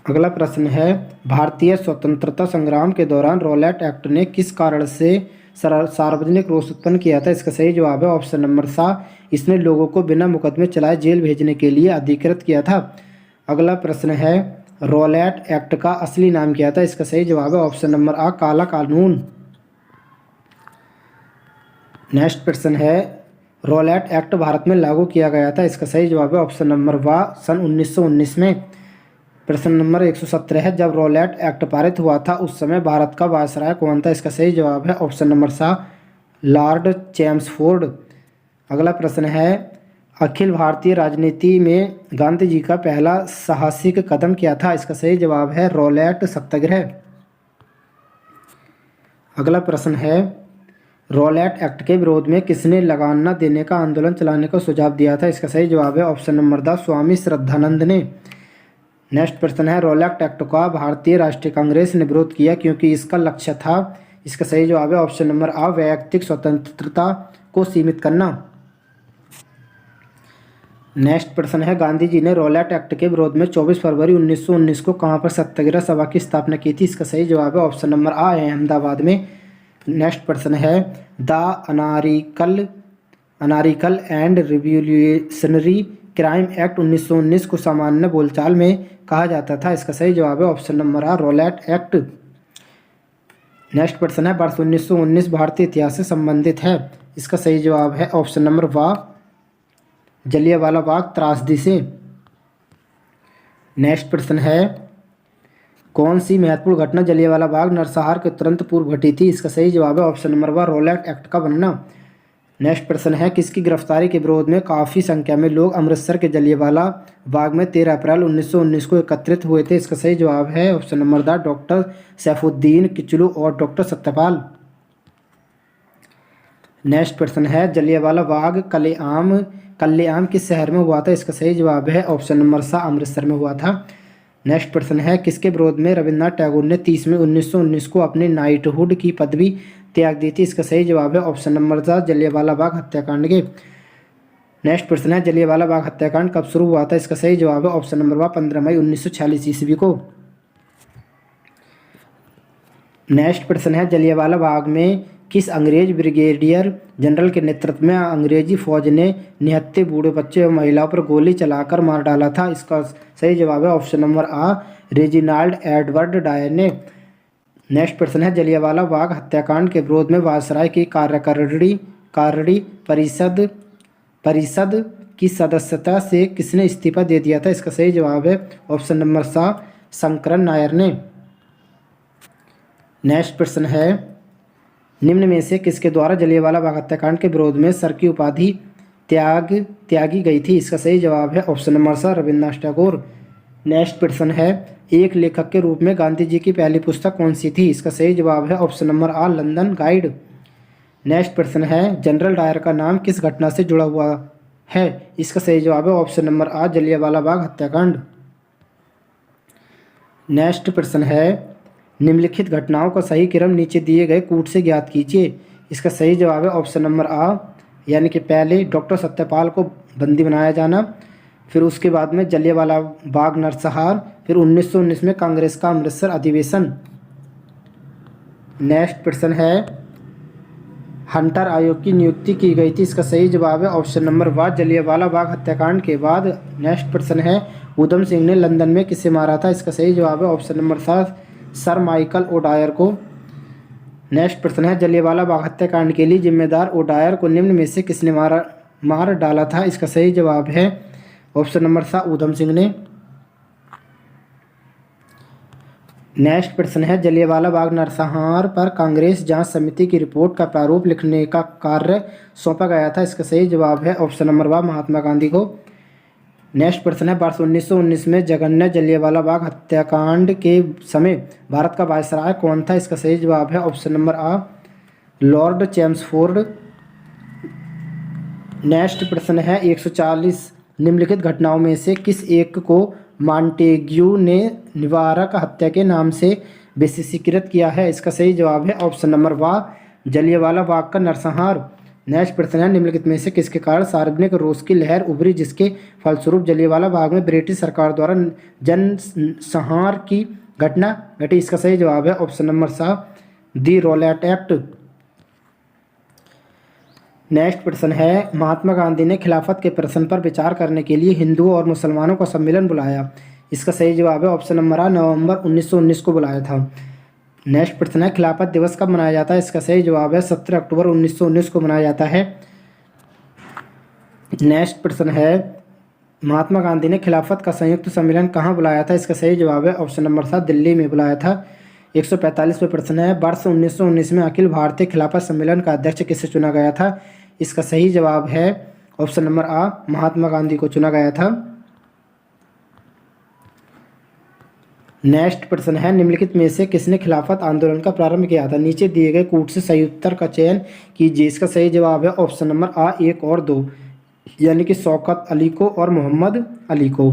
अगला प्रश्न है, भारतीय स्वतंत्रता संग्राम के दौरान रॉलेट एक्ट ने किस कारण से सार्वजनिक रोष उत्पन्न किया था? इसका सही जवाब है ऑप्शन नंबर सा, इसने लोगों को बिना मुकदमे चलाए जेल भेजने के लिए अधिकृत किया था। अगला प्रश्न है, रॉलेट एक्ट का असली नाम क्या था? इसका सही जवाब है ऑप्शन नंबर आ, काला कानून। नेक्स्ट प्रश्न है, रॉलेट एक्ट भारत में लागू किया गया था? इसका सही जवाब है ऑप्शन नंबर वा, सन 1919 में। प्रश्न नंबर 117 है, जब रॉलेट एक्ट पारित हुआ था उस समय भारत का वायसराय कौन था? इसका सही जवाब है ऑप्शन नंबर सा, लॉर्ड चैम्सफोर्ड। अगला प्रश्न है, अखिल भारतीय राजनीति में गांधी जी का पहला साहसिक कदम क्या था? इसका सही जवाब है रॉलेट सत्याग्रह। अगला प्रश्न है, रॉलेट एक्ट के विरोध में किसने लगान न देने का आंदोलन चलाने का सुझाव दिया था? इसका सही जवाब है option number the, Swami Shraddhanand ने। नेक्स्ट प्रश्न है, रॉलेट एक्ट का भारतीय राष्ट्रीय कांग्रेस ने विरोध किया क्योंकि इसका लक्ष्य था? इसका सही जवाब है ऑप्शन नंबर आ, वैयक्तिक स्वतंत्रता को सीमित करना। नेक्स्ट प्रश्न है, गांधी जी ने रॉलेट एक्ट के विरोध में 24 फरवरी 1919 को कहां पर सत्याग्रह सभा की स्थापना की थी? इसका सही जवाब है ऑप्शन नंबर आ, अहमदाबाद में। नेक्स्ट प्रश्न है, the anarchical and revolutionary crime act 1919 को सामान्य बोलचाल में कहा जाता था? इसका सही जवाब है ऑप्शन नंबर आ, रॉलेट एक्ट। नेक्स्ट प्रश्न है, वर्ष 1919 भारतीय इतिहास से संबंधित है? इसका सही जवाब है ऑप्शन नंबर वा, जलियांवाला बाग त्रासदी से। नेक्स्ट प्रश्न है, कौन सी महत्वपूर्ण घटना जलियांवाला बाग नरसंहार के तुरंत पूर्व घटी थी? इसका सही जवाब है ऑप्शन नंबर वा, रॉलेट एक्ट का बनना। नेक्स्ट प्रश्न है, किसकी गिरफ्तारी के विरोध में काफ़ी संख्या में लोग अमृतसर के जलियांवाला बाग में 13 अप्रैल 1919 को एकत्रित हुए थे? इसका सही जवाब है option number the, doctor Saifuddin Kitchlew और डॉक्टर सत्यपाल। नेक्स्ट प्रश्न है, जलियांवाला बाग कलेआम किस शहर में हुआ था? इसका सही जवाब है ऑप्शन नंबर सा, अमृतसर में हुआ था। नेक्स्ट प्रश्न है, किसके विरोध में रविन्द्रनाथ टैगोर ने 30 मई 1919 को अपनी नाइटहुड की पदवी त्याग दी थी? इसका सही जवाब है ऑप्शन नंबर सा, जलियांवाला बाग हत्याकांड के। नेक्स्ट प्रश्न है, जलियांवाला बाग हत्याकांड कब शुरू हुआ था? इसका सही जवाब है ऑप्शन नंबर वा, 15 मई 1946 ईस्वी को। नेक्स्ट प्रश्न है, जलियांवाला बाग में किस अंग्रेज ब्रिगेडियर जनरल के नेतृत्व में अंग्रेजी फौज ने निहत्थे बूढ़े बच्चे और महिलाओं पर गोली चलाकर मार डाला था? इसका सही जवाब है ऑप्शन नंबर आ, रेजिनाल्ड एडवर्ड डायर ने। नेक्स्ट प्रश्न है, जलियांवाला बाग हत्याकांड के विरोध में वायसराय की कार्यकारिणी परिषद की सदस्यता से किसने इस्तीफा दे दिया था? इसका सही जवाब है ऑप्शन नंबर सा, शंकरन नायर ने। नेक्स्ट प्रश्न है, निम्न में से किसके द्वारा जलियांवाला बाग हत्याकांड के विरोध में सर की उपाधि त्यागी गई थी? इसका सही जवाब है ऑप्शन नंबर सा, रविन्द्रनाथ टैगोर। नेक्स्ट प्रश्न है, एक लेखक के रूप में गांधी जी की पहली पुस्तक कौन सी थी? इसका सही जवाब है ऑप्शन नंबर आ, लंदन गाइड। नेक्स्ट प्रश्न है, जनरल डायर का नाम किस घटना से जुड़ा हुआ है? इसका सही जवाब है ऑप्शन नंबर आ, जलियांवाला बाग हत्याकांड। नेक्स्ट प्रश्न है, निम्नलिखित घटनाओं का सही क्रम नीचे दिए गए कूट से ज्ञात कीजिए। इसका सही जवाब है ऑप्शन नंबर आ, यानी कि पहले डॉक्टर सत्यपाल को बंदी बनाया जाना, फिर उसके बाद में जलियांवाला बाग नरसंहार, फिर 1919 में कांग्रेस का अमृतसर अधिवेशन। नेक्स्ट प्रश्न है, हंटर आयोग की नियुक्ति की गई थी? इसका सही जवाब है ऑप्शन नंबर वा, जलियांवाला बाग हत्याकांड के बाद। नेक्स्ट प्रश्न है, उधम सिंह ने लंदन में किसे मारा था? इसका सही जवाब है ऑप्शन नंबर सा, सर माइकल ओडायर को। नेक्स्ट प्रश्न है, जलियांवाला बाग हत्याकांड के लिए जिम्मेदार ओडायर को निम्न में से किसने मार डाला था? इसका सही जवाब है ऑप्शन नंबर सा, उधम सिंह ने। नेक्स्ट प्रश्न है, जलियांवाला बाग नरसंहार पर कांग्रेस जांच समिति की रिपोर्ट का प्रारूप लिखने का कार्य सौंपा गया था? इसका सही जवाब है ऑप्शन नंबर वा, महात्मा गांधी को। नेक्स्ट प्रश्न है, वर्ष 1919 में जघन्य जलियांवाला बाग हत्याकांड के समय भारत का वायसराय कौन था? इसका सही जवाब है ऑप्शन नंबर आ, लॉर्ड चेम्सफोर्ड। नेक्स्ट प्रश्न है 140, निम्नलिखित घटनाओं में से किस एक को मॉन्टेग्यू ने निवारक हत्या के नाम से विशेषीकृत किया है? इसका सही जवाब है ऑप्शन नंबर वा, जलियांवाला बाग का नरसंहार। नेक्स्ट प्रश्न है, निम्नलिखित में से किसके कारण सार्वजनिक रोष की लहर उभरी जिसके फलस्वरूप जलियांवाला बाग में ब्रिटिश सरकार द्वारा जनसंहार की घटना घटी? इसका सही जवाब है ऑप्शन नंबर सा, दी रॉलेट एक्ट। नेक्स्ट प्रश्न है, महात्मा गांधी ने खिलाफत के प्रश्न पर विचार करने के लिए हिंदुओं और मुसलमानों का सम्मेलन बुलाया? इसका सही जवाब है ऑप्शन नंबर आ, नवंबर 1919 को बुलाया था। नेक्स्ट प्रश्न है, खिलाफत दिवस कब मनाया जाता है? इसका सही जवाब है 17 अक्टूबर 1919 को मनाया जाता है। नेक्स्ट प्रश्न है, महात्मा गांधी ने खिलाफत का संयुक्त सम्मेलन कहाँ बुलाया था? इसका सही जवाब है ऑप्शन नंबर 7, दिल्ली में बुलाया था। 145वां प्रश्न है, वर्ष 1919 में अखिल भारतीय खिलाफत सम्मेलन का अध्यक्ष किसे चुना गया था? इसका सही जवाब है ऑप्शन नंबर आ, महात्मा गांधी को चुना गया था। नेक्स्ट प्रश्न है, निम्नलिखित में से किसने खिलाफत आंदोलन का प्रारंभ किया था? नीचे दिए गए कूट से सही उत्तर का चयन कीजिए। इसका सही जवाब है ऑप्शन नंबर आ, 1 और 2, यानी कि शौकत अली को और मोहम्मद अली को।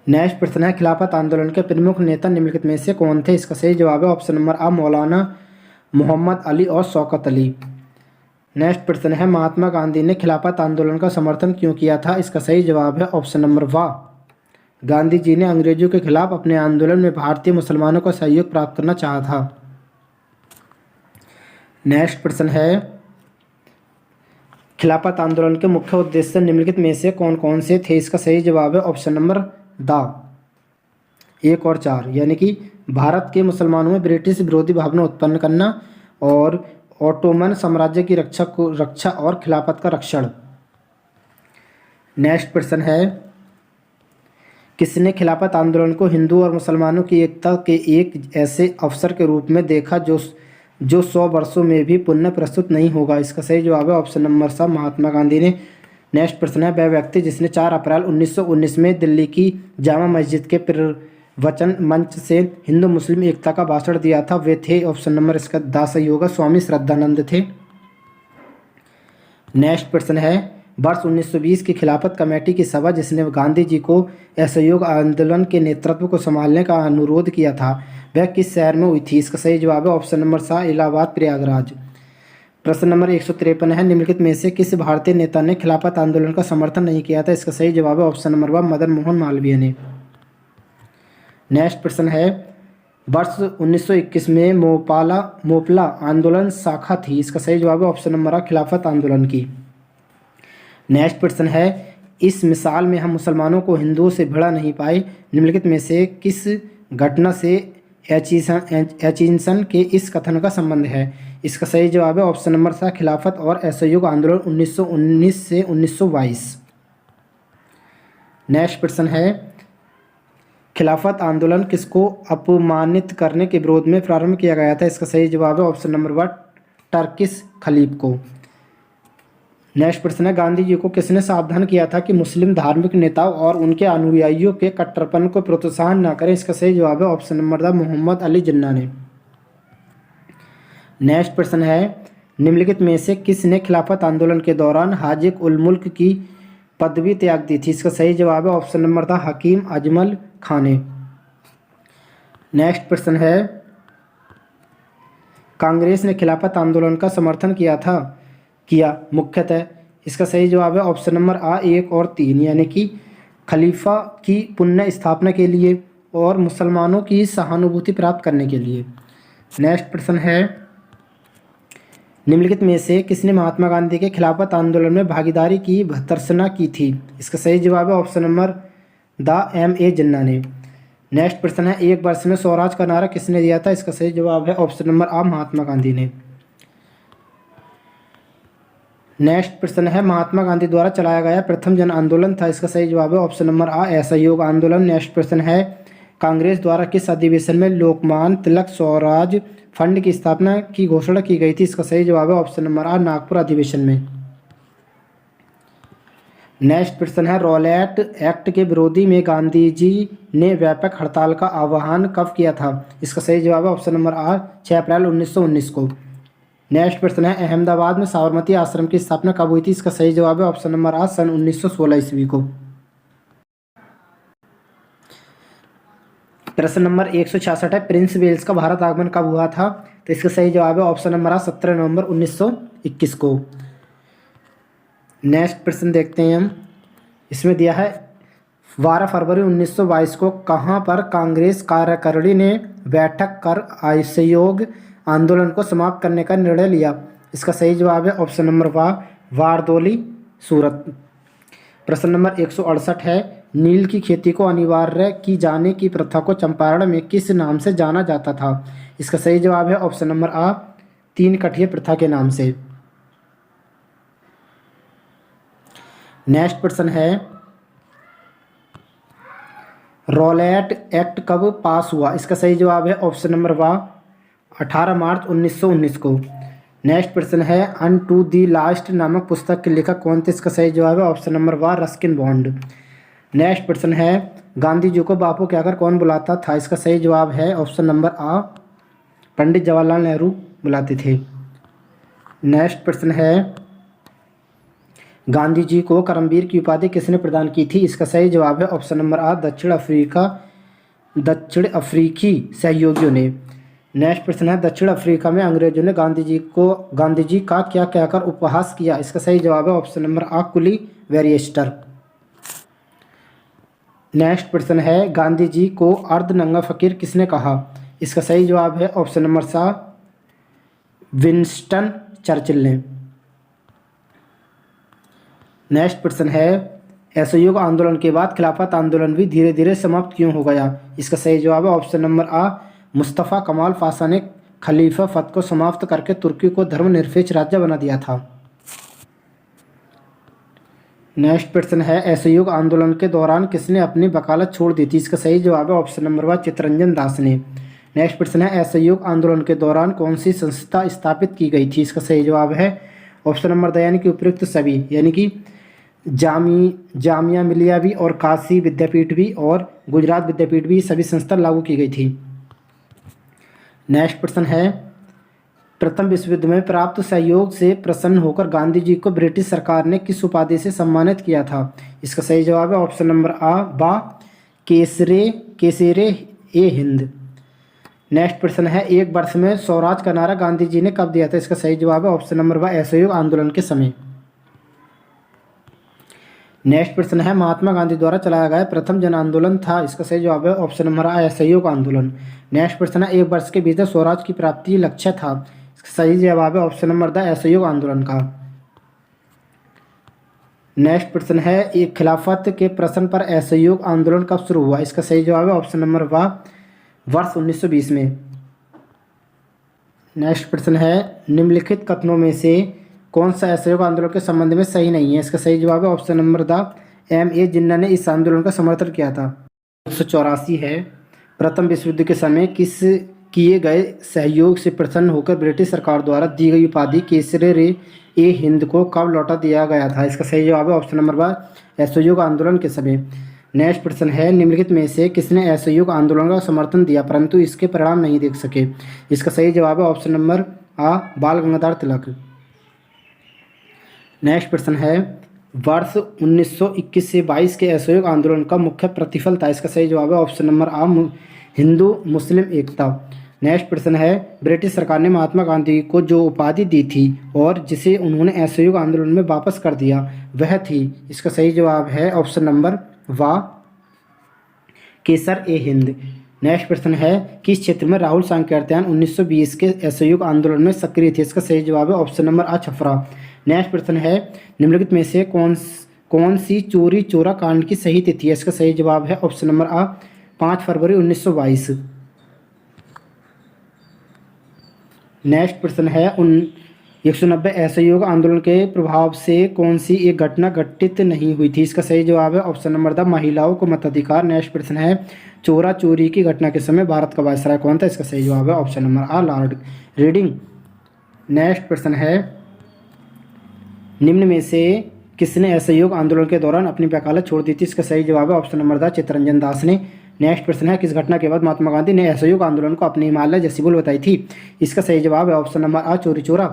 नेक्स्ट प्रश्न है, खिलाफत आंदोलन के प्रमुख नेता निम्नलिखित में से कौन थे? इसका सही जवाब है ऑप्शन नंबर आ, मौलाना मोहम्मद अली और शौकत अली। नेक्स्ट प्रश्न है, महात्मा गांधी ने खिलाफत आंदोलन का समर्थन क्यों किया था? इसका सही जवाब है ऑप्शन नंबर वा, गांधी जी ने अंग्रेजों के खिलाफ अपने आंदोलन में भारतीय मुसलमानों का सहयोग प्राप्त करना चाहा था। नेक्स्ट प्रश्न है, खिलाफत आंदोलन के मुख्य उद्देश्य निम्नलिखित में से कौन कौन से थे? इसका सही जवाब है ऑप्शन नंबर द 1 और 4, यानी कि भारत के मुसलमानों में ब्रिटिश विरोधी भावना उत्पन्न करना और ऑटोमन साम्राज्य की रक्षा और खिलाफत का रक्षण। नेक्स्ट प्रश्न है, किसने खिलाफत आंदोलन को हिंदू और मुसलमानों की एकता के एक ऐसे अवसर के रूप में देखा जो 100 वर्षों में भी पुनः प्रस्तुत नहीं होगा? इसका सही जवाब है ऑप्शन नंबर सा, महात्मा गांधी ने। नेक्स्ट प्रश्न है, वह व्यक्ति जिसने 4 अप्रैल 1919 में दिल्ली की जामा मस्जिद के प्रवचन मंच से हिंदू मुस्लिम एकता का भाषण दिया था, वे थे ऑप्शन नंबर इसका दा सही होगा, स्वामी श्रद्धानंद थे। नेक्स्ट प्रश्न है, वर्ष 1920 की खिलाफत कमेटी की सभा जिसने गांधी जी को असहयोग आंदोलन के नेतृत्व को संभालने का अनुरोध किया था, वह किस शहर में हुई थी? इसका सही जवाब है ऑप्शन नंबर सा, इलाहाबाद प्रयागराज। प्रश्न नंबर 153 है, निम्नलिखित में से किस भारतीय नेता ने खिलाफत आंदोलन का समर्थन नहीं किया था? इसका सही जवाब है option number one, Madan Mohan Malviya ने। नेक्स्ट प्रश्न है, वर्ष 1921 में मोपला आंदोलन शाखा थी? इसका सही जवाब है ऑप्शन नंबर आ, खिलाफत आंदोलन की। नेक्स्ट प्रश्न है, इस मिसाल में हम मुसलमानों को हिंदुओं से भिड़ा नहीं पाए, निम्नलिखित में से किस घटना से एचिंसन के इस कथन का संबंध है? इसका सही जवाब है ऑप्शन नंबर सा, खिलाफत और असहयोग आंदोलन 1919 से 1922। नेक्स्ट प्रश्न है, खिलाफत आंदोलन किसको अपमानित करने के विरोध में प्रारंभ किया गया था? इसका सही जवाब है ऑप्शन नंबर वन, टर्किश खलीफ को। नेक्स्ट प्रश्न है, गांधी जी को किसने सावधान किया था कि मुस्लिम धार्मिक नेताओं और उनके अनुयायियों के कट्टरपन को प्रोत्साहन न करें? इसका सही जवाब है option number the, Mohammad Ali Jinnah ने। नेक्स्ट प्रश्न है, निम्नलिखित में से किसने खिलाफत आंदोलन के दौरान हाजिक उल मुल्क की पदवी त्याग दी थी? इसका सही जवाब है option number the, Hakim Ajmal Khan ने। नेक्स्ट प्रश्न है, कांग्रेस ने खिलाफत आंदोलन का समर्थन किया मुख्यतः? इसका सही जवाब है ऑप्शन नंबर आ, 1 और 3, यानी कि खलीफा की पुनः स्थापना के लिए और मुसलमानों की सहानुभूति प्राप्त करने के लिए। नेक्स्ट प्रश्न है, निम्नलिखित में से किसने महात्मा गांधी के खिलाफत आंदोलन में भागीदारी की भर्त्सना की थी? इसका सही जवाब है ऑप्शन नंबर द, M.A. जिन्ना ने। नेक्स्ट प्रश्न है, एक वर्ष में स्वराज का नारा किसने दिया था? इसका सही जवाब है ऑप्शन नंबर आ, महात्मा गांधी ने। नेक्स्ट प्रश्न है, महात्मा गांधी द्वारा चलाया गया प्रथम जन आंदोलन था? इसका सही जवाब है ऑप्शन नंबर आ, असहयोग आंदोलन। नेक्स्ट प्रश्न है, कांग्रेस द्वारा किस अधिवेशन में लोकमान्य तिलक स्वराज फंड की स्थापना की घोषणा की गई थी? इसका सही जवाब है ऑप्शन नंबर आ, नागपुर अधिवेशन में। नेक्स्ट प्रश्न है, रॉलेट एक्ट के विरोधी में गांधी जी ने व्यापक हड़ताल का आह्वान कब किया था? इसका सही जवाब है ऑप्शन नंबर आ 6 अप्रैल 1919 को। नेक्स्ट प्रश्न है, अहमदाबाद में साबरमती आश्रम की स्थापना कब हुई थी? इसका सही जवाब है ऑप्शन नंबर आ सन 1916 ईस्वी को। प्रश्न नंबर 166 है, प्रिंस वेल्स का भारत आगमन कब हुआ था? तो इसका सही जवाब है ऑप्शन नंबर आ 17 नवंबर 1921 को। नेक्स्ट प्रश्न देखते हैं हम, इसमें दिया है 12 फरवरी 1922 को कहाँ पर कांग्रेस कार्यकारिणी ने बैठक कर असहयोग आंदोलन को समाप्त करने का निर्णय लिया? इसका सही जवाब है ऑप्शन नंबर वारदोली, सूरत। प्रश्न नंबर 168 है, नील की खेती को अनिवार्य की जाने की प्रथा को चंपारण में किस नाम से जाना जाता था? इसका सही जवाब है ऑप्शन नंबर आ 3 कठिया प्रथा के नाम से। नेक्स्ट प्रश्न है, रॉलेट एक्ट कब पास हुआ? इसका सही जवाब है ऑप्शन नंबर 18 मार्च 1919 को। नेक्स्ट प्रश्न है, अन टू दी लास्ट नामक पुस्तक के लेखक कौन थे? इसका सही जवाब है option number Ruskin bond. Next प्रश्न है, गांधी जी को बापू कहकर कौन बुलाता था? इसका सही जवाब है ऑप्शन नंबर आ पंडित जवाहरलाल नेहरू बुलाते थे। नेक्स्ट प्रश्न है, गांधी जी को करमवीर की उपाधि किसने प्रदान की थी? इसका सही जवाब है ऑप्शन नंबर आ दक्षिण अफ्रीकी सहयोगियों ने। नेक्स्ट प्रश्न है, दक्षिण अफ्रीका में अंग्रेजों ने गांधी जी का क्या कहकर उपहास किया? इसका सही जवाब है ऑप्शन नंबर आ कुली वेरिएस्टर। नेक्स्ट प्रश्न है, गांधी जी को अर्धनंगा फकीर किसने कहा? इसका सही जवाब है ऑप्शन नंबर सा विंस्टन चर्चिल ने। नेक्स्ट प्रश्न है, असहयोग आंदोलन के बाद खिलाफत आंदोलन भी धीरे धीरे समाप्त क्यों हो गया? इसका सही जवाब है ऑप्शन नंबर आ मुस्तफ़ा कमाल पाशा ने खलीफत को समाप्त करके तुर्की को धर्मनिरपेक्ष राज्य बना दिया था। नेक्स्ट प्रश्न है, असहयोग आंदोलन के दौरान किसने अपनी वकालत छोड़ दी थी? इसका सही जवाब है ऑप्शन नंबर चित्तरंजन दास ने। नेक्स्ट प्रश्न है, असहयोग आंदोलन के दौरान कौन सी संस्था स्थापित की गई थी? इसका सही जवाब है ऑप्शन नंबर यानी कि उपयुक्त सभी, यानी कि जामिया मिलिया भी और काशी विद्यापीठ भी और गुजरात विद्यापीठ भी, सभी संस्था लागू की गई थी। नेक्स्ट प्रश्न है, प्रथम विश्व युद्ध में प्राप्त सहयोग से प्रसन्न होकर गांधी जी को ब्रिटिश सरकार ने किस उपाधि से सम्मानित किया था? इसका सही जवाब है ऑप्शन नंबर आ केसरे ए हिंद। नेक्स्ट प्रश्न है, एक वर्ष में स्वराज का नारा गांधी जी ने कब दिया था? इसका सही जवाब है ऑप्शन नंबर असहयोग आंदोलन के समय। नेक्स्ट प्रश्न है, महात्मा गांधी द्वारा चलाया गया प्रथम जन आंदोलन था? इसका सही जवाब है ऑप्शन नंबर आ असहयोग आंदोलन। नेक्स्ट प्रश्न है, एक वर्ष के भीतर स्वराज की प्राप्ति लक्ष्य था? इसका सही जवाब है ऑप्शन नंबर असहयोग आंदोलन का। नेक्स्ट प्रश्न है, एक खिलाफत के प्रश्न पर असहयोग आंदोलन कब शुरू हुआ? इसका सही जवाब है ऑप्शन नंबर वर्ष 1920 में। नेक्स्ट प्रश्न है, निम्नलिखित कथनों में से कौन सा असहयोग आंदोलन के संबंध में सही नहीं है? इसका सही जवाब है ऑप्शन नंबर M.A. जिन्ना ने इस आंदोलन का समर्थन किया था। 1984 है, प्रथम विश्व युद्ध के समय किस किए गए सहयोग से प्रसन्न होकर ब्रिटिश सरकार द्वारा दी गई उपाधि केसरे ए हिंद को कब लौटा दिया गया था? इसका सही जवाब है ऑप्शन नंबर असहयोग आंदोलन के समय। नेक्स्ट प्रश्न है, निम्नलिखित में से किसने असहयोग आंदोलन का समर्थन दिया परंतु इसके परिणाम नहीं देख सके? इसका सही जवाब है ऑप्शन नंबर आ बाल गंगाधर तिलक। नेक्स्ट प्रश्न है, वर्ष 1921 से 22 के असहयोग आंदोलन का मुख्य प्रतिफल था? इसका सही जवाब है ऑप्शन नंबर आ हिंदू मुस्लिम एकता। नेक्स्ट प्रश्न है, ब्रिटिश सरकार ने महात्मा गांधी को जो उपाधि दी थी और जिसे उन्होंने असहयोग आंदोलन में वापस कर दिया वह थी? इसका सही जवाब है ऑप्शन नंबर केसर ए हिंद। नेक्स्ट प्रश्न है, किस क्षेत्र में राहुल सांकृत्यायन 1920 के असहयोग आंदोलन में सक्रिय थे? इसका सही जवाब है ऑप्शन नंबर आ छपरा। नेक्स्ट प्रश्न है, निम्नलिखित में से कौन सी चोरी चोरा कांड की सही तिथि है? इसका सही जवाब है ऑप्शन नंबर आ 5 फरवरी 1922। नेक्स्ट प्रश्न है, 190 असहयोग आंदोलन के प्रभाव से कौन सी एक घटना घटित नहीं हुई थी? इसका सही जवाब है ऑप्शन नंबर महिलाओं को मताधिकार। नेक्स्ट प्रश्न है, चोरा चोरी की घटना के समय भारत का वायसराय कौन था? इसका सही जवाब है ऑप्शन नंबर आ लॉर्ड रीडिंग। नेक्स्ट प्रश्न है, निम्न में से किसने असहयोग आंदोलन के दौरान अपनी वकालत छोड़ दी थी? इसका सही जवाब है option number the Chittaranjan Das ने। नेक्स्ट प्रश्न है, किस घटना के बाद महात्मा गांधी ने असहयोग आंदोलन को अपनी हिमालय जैसी भूल बताई थी? इसका सही जवाब है ऑप्शन नंबर आ चोरी चोरा।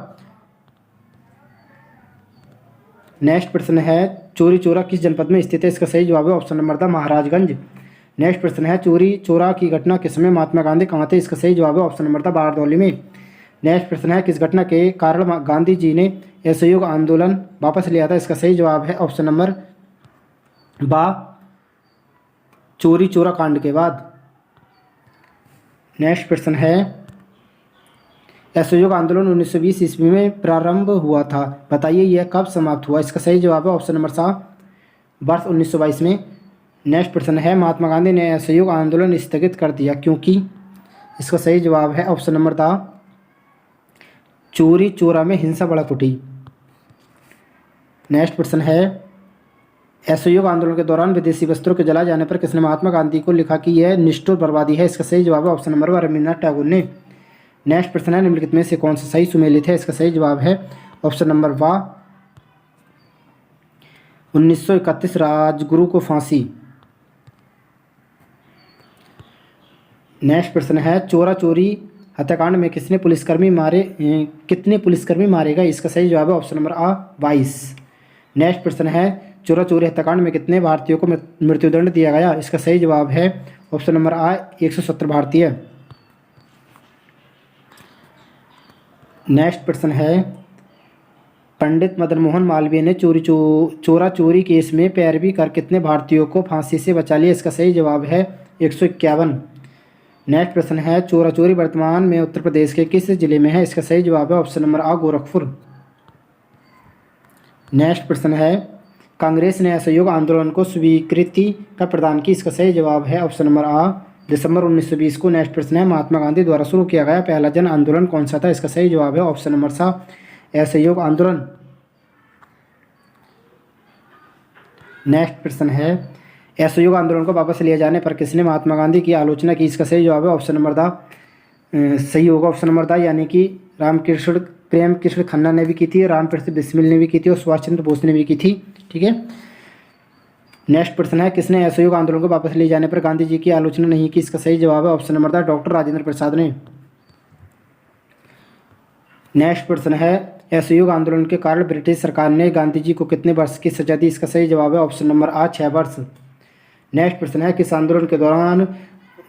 नेक्स्ट प्रश्न है, चोरी चोरा किस जनपद में स्थित है? इसका सही जवाब है option number the Maharajganj. Next प्रश्न है, चोरी चोरा की घटना के समय महात्मा गांधी कहाँ थे? इसका सही जवाब है ऑप्शन नंबर द बारदौली में। नेक्स्ट प्रश्न है, किस घटना के कारण गांधी जी ने असहयोग आंदोलन वापस लिया था? इसका सही जवाब है ऑप्शन नंबर बा चोरी चोरा कांड के बाद। नेक्स्ट प्रश्न है, असहयोग आंदोलन 1920 ईस्वी में प्रारंभ हुआ था, बताइए यह कब समाप्त हुआ? इसका सही जवाब है ऑप्शन नंबर सा वर्ष 1922 में। नेक्स्ट प्रश्न है, महात्मा गांधी ने असहयोग आंदोलन स्थगित कर दिया क्योंकि? इसका सही जवाब है ऑप्शन नंबर दा चोरी चोरा में हिंसा भड़क उठी। नेक्स्ट प्रश्न है, असहयोग आंदोलन के दौरान विदेशी वस्त्रों के जलाए जाने पर किसने महात्मा गांधी को लिखा कि यह निष्ठुर बर्बादी है? इसका सही जवाब है option number one Rabindranath Tagore ने। नेक्स्ट प्रश्न है, निम्नलिखित में से कौन सा सही सुमेलित है? इसका सही जवाब है ऑप्शन नंबर वा 1931 राजगुरु को फांसी। नेक्स्ट प्रश्न है, चोरा चोरी हत्याकांड में कितने पुलिसकर्मी मारे गए? इसका सही जवाब है ऑप्शन नंबर आ 22। नेक्स्ट प्रश्न है, चोरा चोरी हत्याकांड में कितने भारतीयों को मृत्युदंड दिया गया? इसका सही जवाब है ऑप्शन नंबर आ 170 भारतीय। नेक्स्ट प्रश्न है, पंडित मदन मोहन मालवीय ने चोरा चोरी केस में पैरवी कर कितने भारतीयों को फांसी से बचा लिया? इसका सही जवाब है 151। नेक्स्ट प्रश्न है, चोरा चोरी वर्तमान में उत्तर प्रदेश के किस जिले में है? इसका सही जवाब है ऑप्शन नंबर आ गोरखपुर। नेक्स्ट प्रश्न है, कांग्रेस ने असहयोग आंदोलन को स्वीकृति का प्रदान की? इसका सही जवाब है ऑप्शन नंबर आ दिसंबर 1920 को। नेक्स्ट प्रश्न है, महात्मा गांधी द्वारा शुरू किया गया पहला जन आंदोलन कौन सा था? इसका सही जवाब है ऑप्शन नंबर सा असहयोग आंदोलन। नेक्स्ट प्रश्न है, असहयोग आंदोलन को वापस लिया जाने पर किसने महात्मा गांधी की आलोचना की? इसका सही जवाब है ऑप्शन नंबर दा सही होगा ऑप्शन नंबर दा, यानी कि प्रेम कृष्ण खन्ना ने भी की थी, रामकृष्ण बिस्मिल ने भी की थी और सुभाष चंद्र बोस ने भी की थी। ठीक है। नेक्स्ट प्रश्न है, किसने असहयोग आंदोलन को वापस लिए जाने पर गांधी जी की आलोचना नहीं की? इसका सही जवाब है ऑप्शन नंबर दा डॉक्टर राजेंद्र प्रसाद ने। नेक्स्ट प्रश्न है, असहयोग आंदोलन के कारण ब्रिटिश सरकार ने गांधी जी को कितने वर्ष की सजा दी? इसका सही जवाब है ऑप्शन नंबर आ 6 वर्ष। नेक्स्ट प्रश्न है, किस आंदोलन के दौरान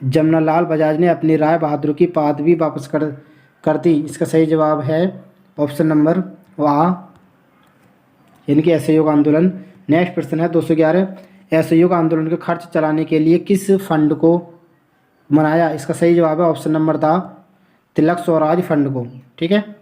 जमनालाल बजाज ने अपनी राय बहादुर की पदवी वापस कर दी? इसका सही जवाब है ऑप्शन नंबर आ यानी कि असहयोग आंदोलन। नेक्स्ट प्रश्न है 211, असहयोग आंदोलन के खर्च चलाने के लिए किस फंड को बनाया? इसका सही जवाब है ऑप्शन नंबर दा तिलक स्वराज फंड को। ठीक है।